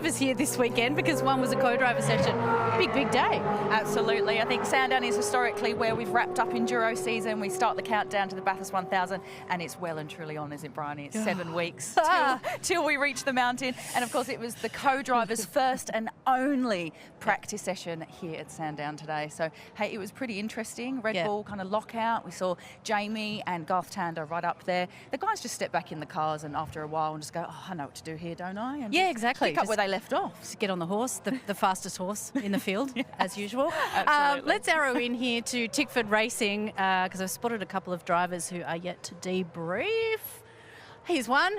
drivers here this weekend because one was a co-driver session. Big day. Absolutely. I think Sandown is historically where we've wrapped up enduro season. We start the countdown to the Bathurst 1000, and it's well and truly on, isn't it, Bryony? It's 7 weeks till we reach the mountain. And, of course, it was the co-driver's first and only practice session here at Sandown today. So, hey, it was pretty interesting. Red Bull kind of lockout. We saw Jamie and Garth Tander right up there. The guys just step back in the cars and after a while and just go, oh, I know what to do here, don't I? And yeah, exactly. Pick up where they left off. Just get on the horse, the fastest horse in the field, as usual. Absolutely. Let's arrow in here to Tickford Racing because I've spotted a couple of drivers who are yet to debrief. Here's one.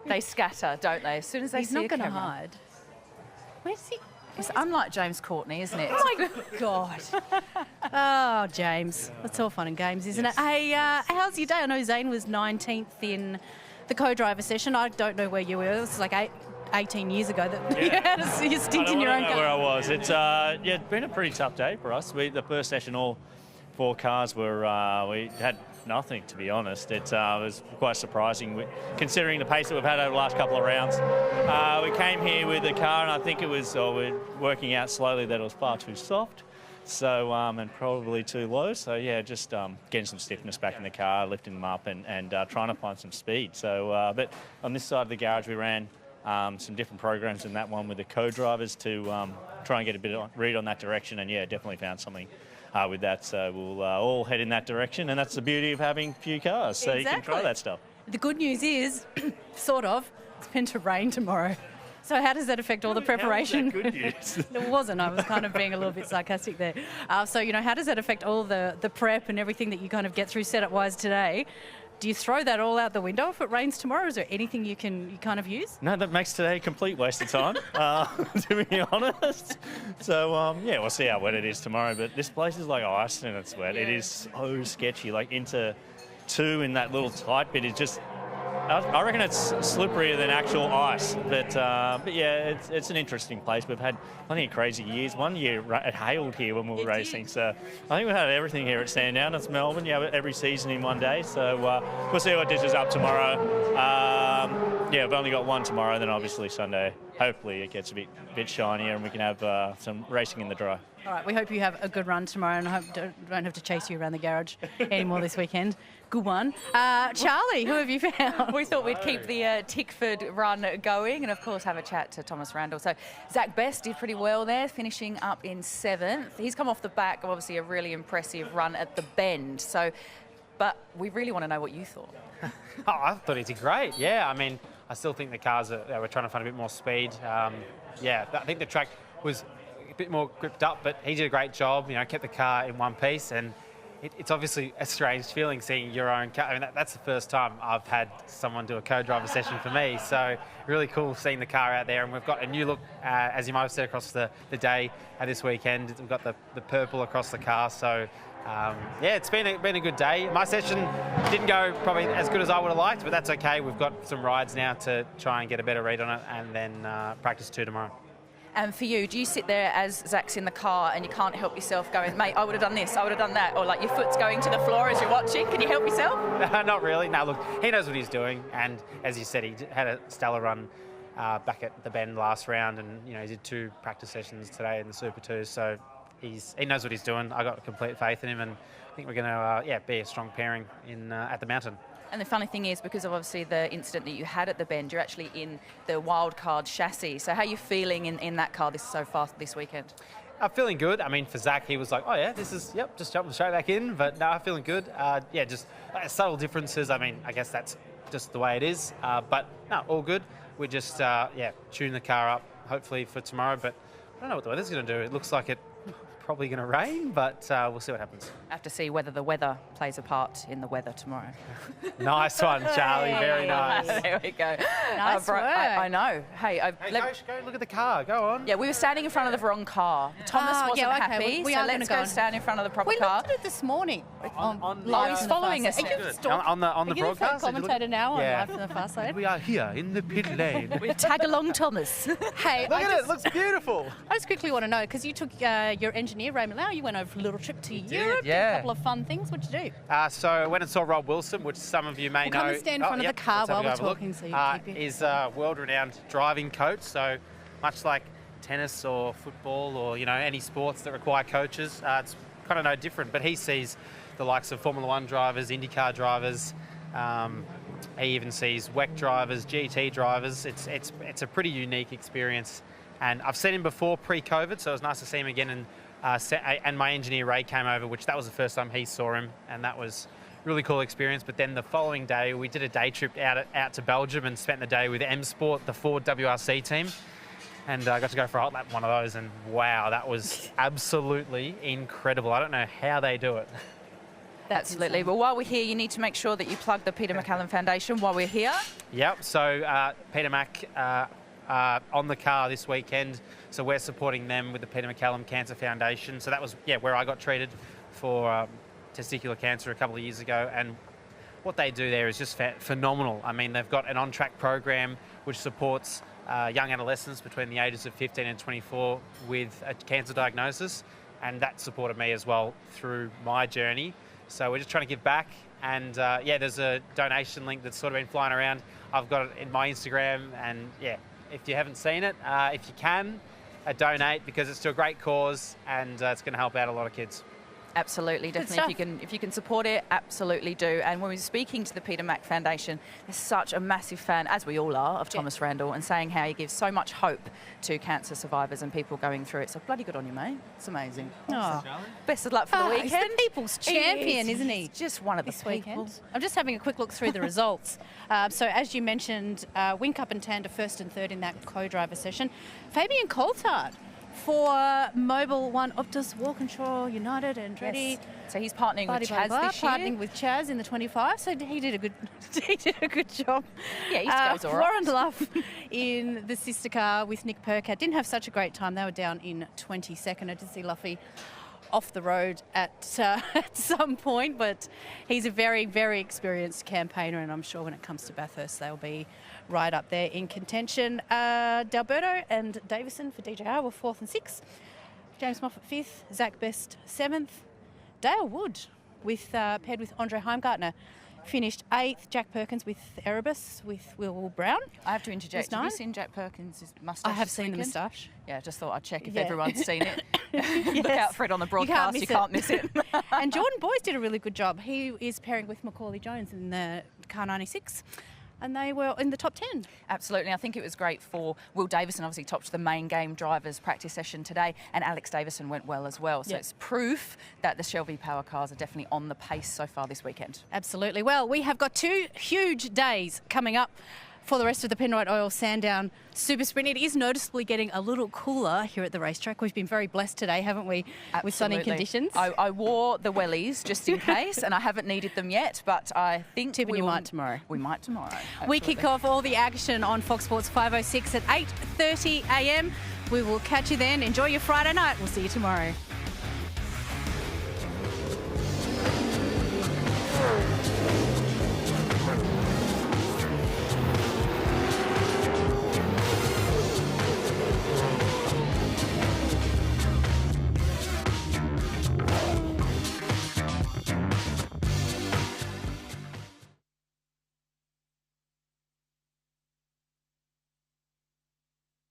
They scatter, don't they? As soon as they see a camera. He's not going to hide. Where's he? It's unlike James Courtney, isn't it? Oh, my God. Oh, James. That's all fun and games, isn't it? Hey, how's your day? I know Zane was 19th in the co-driver session. I don't know where you were. This was like 18 years ago that you had a stint in your own car. Where I was. It's it's been a pretty tough day for us. The first session, all 4 cars were, we had nothing, to be honest. It was quite surprising considering the pace that we've had over the last couple of rounds. We came here with the car and I think it was, we're working out slowly that it was far too soft. So, and probably too low. So, yeah, just getting some stiffness back in the car, lifting them up and trying to find some speed. So, but on this side of the garage, we ran some different programs in that one with the co-drivers to try and get a bit of read on that direction. And, yeah, definitely found something with that. So we'll all head in that direction. And that's the beauty of having few cars. So you can try that stuff. The good news is, sort of, it's meant to rain tomorrow. So how does that affect all the preparation? How is that good news? It wasn't. I was kind of being a little bit sarcastic there. So, you know, how does that affect all the prep and everything that you kind of get through setup-wise today? Do you throw that all out the window if it rains tomorrow? Is there anything you kind of use? No, that makes today a complete waste of time, to be honest. So, yeah, we'll see how wet it is tomorrow. But this place is like ice and it's wet. Yeah. It is so sketchy. Like into 2 in that little tight bit is just... I reckon it's slipperier than actual ice, but yeah, it's an interesting place. We've had plenty of crazy years. One year it hailed here when we were racing, so I think we've had everything here at Sandown. It's Melbourne, yeah, every season in one day. So we'll see what dishes up tomorrow. Yeah, we've only got one tomorrow, then obviously Sunday. Hopefully it gets a bit shinier and we can have some racing in the dry. All right, we hope you have a good run tomorrow and I hope don't have to chase you around the garage anymore this weekend. Good one. Charlie, who have you found? We thought we'd keep the Tickford run going and, of course, have a chat to Thomas Randle. So Zach Best did pretty well there, finishing up in 7th. He's come off the back of, obviously, a really impressive run at the Bend. So, but we really want to know what you thought. Oh, I thought he did great. Yeah, I mean, I still think the cars were trying to find a bit more speed. Yeah, I think the track was a bit more gripped up, but he did a great job. You know, kept the car in one piece, and it's obviously a strange feeling seeing your own car. I mean, that's the first time I've had someone do a co-driver session for me. So really cool seeing the car out there, and we've got a new look, as you might have said, across the day this weekend. We've got the purple across the car. So yeah, it's been a good day. My session didn't go probably as good as I would have liked, but that's okay. We've got some rides now to try and get a better read on it, and then practice 2 tomorrow. And for you, do you sit there as Zach's in the car and you can't help yourself going, mate, I would have done this, I would have done that, or like your foot's going to the floor as you're watching? Can you help yourself? Not really. No, look, he knows what he's doing, and as you said, he had a stellar run back at the Bend last round, and you know he did 2 practice sessions today in the Super 2, so he knows what he's doing. I got complete faith in him, and I think we're going to be a strong pairing at the mountain. And the funny thing is, because of obviously the incident that you had at the Bend, you're actually in the wildcard chassis. So how are you feeling in that car so far this weekend? I'm feeling good. I mean, for Zach, he was like, oh yeah, this is, yep, just jumping straight back in. But no, I'm feeling good. Yeah, just subtle differences. I mean, I guess that's just the way it is. But no, all good. We just, tune the car up, hopefully for tomorrow. But I don't know what the weather's going to do. It looks like it's probably going to rain, but we'll see what happens. Have to see whether the weather plays a part in the weather tomorrow. Nice one, Charlie. Very nice. There we go. Nice work. I know. Hey, go look at the car. Go on. Yeah, we were standing in front of the wrong car. Thomas wasn't happy, so let's go stand in front of the proper car. We looked at it this morning. He's following us. On the broadcast? Commentator now on Live from the Far Side. We are here in the pit lane. Tag along, Thomas. Hey, look at it. It looks beautiful. I just quickly want to know, because you took your engine engineer, Ray Millau. You went over for a little trip to Europe, did yeah. a couple of fun things. What did you do? So I went and saw Rob Wilson, which some of you may know. Come and stand in front of the car while we're talking, so you keep it. Is a world-renowned driving coach, so much like tennis or football or, you know, any sports that require coaches, it's kind of no different. But he sees the likes of Formula One drivers, IndyCar drivers. He even sees WEC drivers, GT drivers. It's a pretty unique experience. And I've seen him before pre-COVID, so it was nice to see him again. And my engineer Ray came over, which that was the first time he saw him, and that was a really cool experience. But then the following day, we did a day trip out to Belgium and spent the day with M Sport, the Ford WRC team. And I got to go for a hot lap one of those, and wow, that was absolutely incredible. I don't know how they do it. Absolutely. Well, while we're here, you need to make sure that you plug the Peter McCallum Foundation while we're here. Yep. So Peter Mac on the car this weekend. So we're supporting them with the Peter McCallum Cancer Foundation. So that was where I got treated for testicular cancer a couple of years ago. And what they do there is just phenomenal. I mean, they've got an on-track program which supports young adolescents between the ages of 15 and 24 with a cancer diagnosis. And that supported me as well through my journey. So we're just trying to give back, and there's a donation link that's sort of been flying around. I've got it in my Instagram, and if you haven't seen it, if you can, donate, because it's to a great cause, and it's going to help out a lot of kids. Absolutely, definitely. If you can support it, absolutely do. And when we were speaking to the Peter Mac Foundation, they're such a massive fan, as we all are, of Thomas Randle, and saying how he gives so much hope to cancer survivors and people going through it. So bloody good on you, mate. It's amazing. Oh. Best of luck for the weekend. He's the people's champion, isn't he? Just one of the This people. weekend. I'm just having a quick look through the results. So as you mentioned, Whincup and Tander first and third in that co-driver session. Fabian Coulthard for Mobile One Optus Walkinshaw United and Andretti. Yes. So he's partnering with Chaz this year. Partnering with Chaz in the 25. So he did a good job. Yeah, he goes all right. Warren Luff in the sister car with Nick Percat. Didn't have such a great time. They were down in 22nd. I did see Luffy off the road at some point, but he's a very, very experienced campaigner, and I'm sure when it comes to Bathurst, they'll be right up there in contention. D'Alberto and Davison for DJR were 4th and 6th. James Moffat 5th, Zach Best 7th. Dale Wood paired with Andre Heimgartner finished 8th. Jack Perkins with Erebus with Will Brown. I have to interject. Have you seen Jack Perkins' moustache? I have seen the moustache. Yeah, just thought I'd check if everyone's seen it. Look out for it on the broadcast. You can't miss it. And Jordan Boys did a really good job. He is pairing with Macaulay Jones in the car 96. And they were in the top 10. Absolutely. I think it was great for Will Davison, obviously topped the main game drivers practice session today, and Alex Davison went well as well. So it's proof that the Shell V Power cars are definitely on the pace so far this weekend. Absolutely. Well, we have got 2 huge days coming up for the rest of the Penrite Oil Sandown Super Sprint. It is noticeably getting a little cooler here at the racetrack. We've been very blessed today, haven't we, with sunny conditions? I wore the wellies just in case, and I haven't needed them yet, but I think we might tomorrow. We might tomorrow. Absolutely. We kick off all the action on Fox Sports 506 at 8:30 a.m. We will catch you then. Enjoy your Friday night. We'll see you tomorrow.